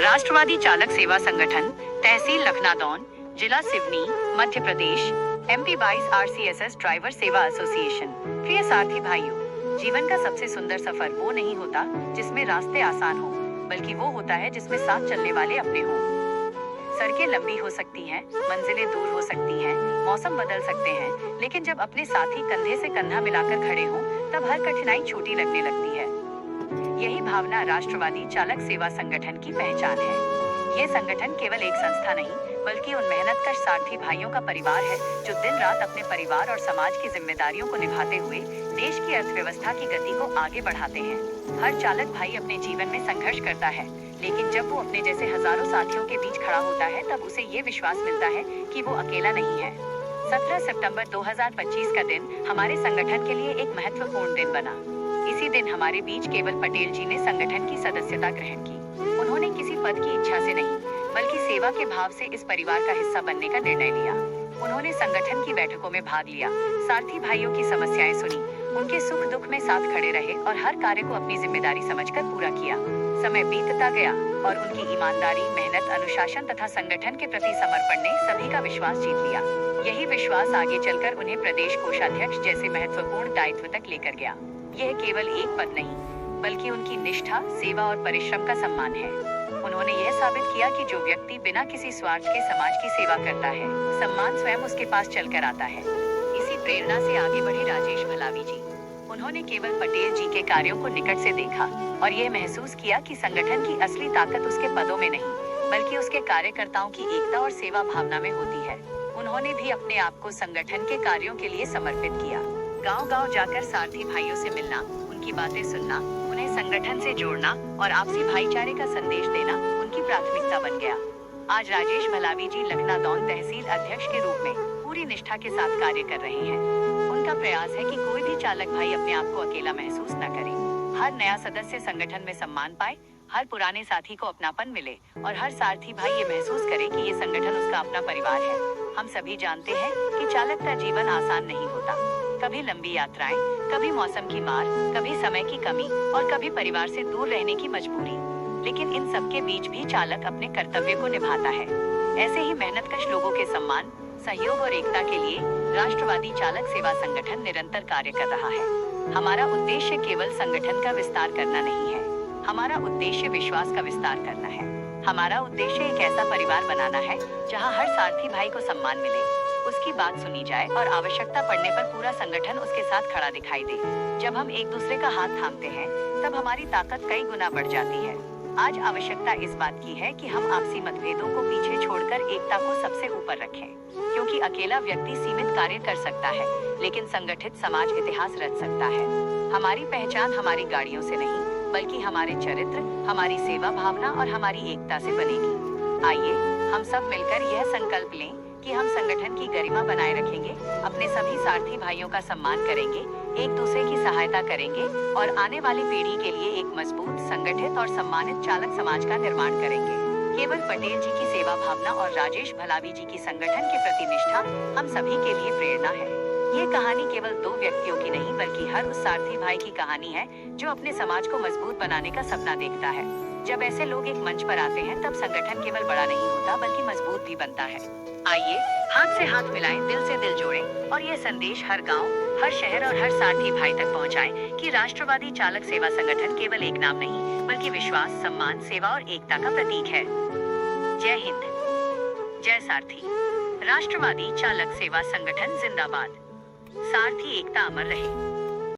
राष्ट्रवादी चालक सेवा संगठन, तहसील लखनादौन, जिला Seoni, Madhya Pradesh, MP 22 RCSS driver सेवा एसोसिएशन। प्रिय सारथी भाइयों, जीवन का सबसे सुंदर सफर वो नहीं होता जिसमें रास्ते आसान हो, बल्कि वो होता है जिसमें साथ चलने वाले अपने हों। सड़कें लंबी हो सकती हैं, मंजिलें दूर हो सकती हैं, मौसम बदल सकते हैं, लेकिन जब अपने साथी कंधे से कंधा मिलाकर खड़े हों, तब हर कठिनाई छोटी लगने लगती है। यही भावना राष्ट्रवादी चालक सेवा संगठन की पहचान है। ये संगठन केवल एक संस्था नहीं, बल्कि उन मेहनतकश सारथी भाइयों का परिवार है जो दिन रात अपने परिवार और समाज की जिम्मेदारियों को निभाते हुए देश की अर्थव्यवस्था की गति को आगे बढ़ाते हैं। हर चालक भाई अपने जीवन में संघर्ष करता है, लेकिन जब वो अपने जैसे हजारों साथियों के बीच खड़ा होता है, तब उसे ये विश्वास मिलता है कि वो अकेला नहीं है। 17 सितंबर 2025 का दिन हमारे संगठन के लिए एक महत्वपूर्ण दिन बना। इसी दिन हमारे बीच केवल पटेल जी ने संगठन की सदस्यता ग्रहण की। उन्होंने किसी पद की इच्छा से नहीं, बल्कि सेवा के भाव से इस परिवार का हिस्सा बनने का निर्णय लिया। उन्होंने संगठन की बैठकों में भाग लिया, सारथी भाइयों की समस्याएं सुनी, उनके सुख दुख में साथ खड़े रहे और हर कार्य को अपनी जिम्मेदारी समझकर पूरा किया। समय बीतता गया और उनकी ईमानदारी, मेहनत, अनुशासन तथा संगठन के प्रति समर्पण ने सभी का विश्वास जीत लिया। यही विश्वास आगे चलकर उन्हें प्रदेश कोषाध्यक्ष जैसे महत्वपूर्ण दायित्व तक लेकर गया। यह केवल एक पद नहीं, बल्कि उनकी निष्ठा, सेवा और परिश्रम का सम्मान है। उन्होंने यह साबित किया कि जो व्यक्ति बिना किसी स्वार्थ के समाज की सेवा करता है, सम्मान स्वयं उसके पास चलकर आता है। इसी प्रेरणा से आगे बढ़े राजेश भलावी जी। उन्होंने केवल पटेल जी के कार्यों को निकट से देखा और यह महसूस किया कि संगठन की असली ताकत उसके पदों में नहीं, बल्कि उसके कार्यकर्ताओं की एकता और सेवा भावना में होती है। उन्होंने भी अपने आप को संगठन के कार्यों के लिए समर्पित किया। गांव-गांव जाकर सारथी भाइयों से मिलना, उनकी बातें सुनना, उन्हें संगठन से जोड़ना और आपसी भाईचारे का संदेश देना उनकी प्राथमिकता बन गया। आज राजेश भलावी जी लखनादौन तहसील अध्यक्ष के रूप में पूरी निष्ठा के साथ कार्य कर रहे हैं। उनका प्रयास है कि कोई भी चालक भाई अपने आप को अकेला महसूस न करे। हर नया सदस्य संगठन में सम्मान पाए, हर पुराने साथी को अपनापन मिले और हर सारथी भाई ये महसूस करे कि ये संगठन उसका अपना परिवार है। हम सभी जानते हैं कि चालक का जीवन आसान नहीं होता। कभी लंबी यात्राएं, कभी मौसम की मार, कभी समय की कमी और कभी परिवार से दूर रहने की मजबूरी। लेकिन इन सब के बीच भी चालक अपने कर्तव्य को निभाता है। ऐसे ही मेहनतकश लोगों के सम्मान, सहयोग और एकता के लिए राष्ट्रवादी चालक सेवा संगठन निरंतर कार्य कर रहा है। हमारा उद्देश्य केवल संगठन का विस्तार करना नहीं है, हमारा उद्देश्य विश्वास का विस्तार करना है। हमारा उद्देश्य एक ऐसा परिवार बनाना है जहां हर सारथी भाई को सम्मान मिले, उसकी बात सुनी जाए और आवश्यकता पड़ने पर पूरा संगठन उसके साथ खड़ा दिखाई दे। जब हम एक दूसरे का हाथ थामते हैं, तब हमारी ताकत कई गुना बढ़ जाती है। आज आवश्यकता इस बात की है कि हम आपसी मतभेदों को पीछे छोड़कर एकता को सबसे ऊपर रखें, क्योंकि अकेला व्यक्ति सीमित कार्य कर सकता है, लेकिन संगठित समाज इतिहास रच सकता है। हमारी पहचान हमारी गाड़ियों से नहीं, बल्कि हमारे चरित्र, हमारी सेवा भावना और हमारी एकता से बनेगी। आइए हम सब मिलकर यह संकल्प लें कि हम संगठन की गरिमा बनाए रखेंगे, अपने सभी सारथी भाइयों का सम्मान करेंगे, एक दूसरे की सहायता करेंगे और आने वाली पीढ़ी के लिए एक मजबूत, संगठित और सम्मानित चालक समाज का निर्माण करेंगे। केवल पटेल जी की सेवा भावना और राजेश भलावी जी की संगठन के प्रति निष्ठा हम सभी के लिए प्रेरणा है। ये कहानी केवल दो व्यक्तियों की नहीं, बल्कि हर उस सारथी भाई की कहानी है जो अपने समाज को मजबूत बनाने का सपना देखता है। जब ऐसे लोग एक मंच पर आते हैं, तब संगठन केवल बड़ा नहीं होता, बल्कि मजबूत भी बनता है। आइए हाथ से हाथ मिलाएं, दिल से दिल जोड़ें और ये संदेश हर गांव, हर शहर और हर सारथी भाई तक पहुंचाएं कि राष्ट्रवादी चालक सेवा संगठन केवल एक नाम नहीं, बल्कि विश्वास, सम्मान, सेवा और एकता का प्रतीक है। जय हिंद, जय सारथी। राष्ट्रवादी चालक सेवा संगठन जिंदाबाद। सारथी एकता अमर रहे।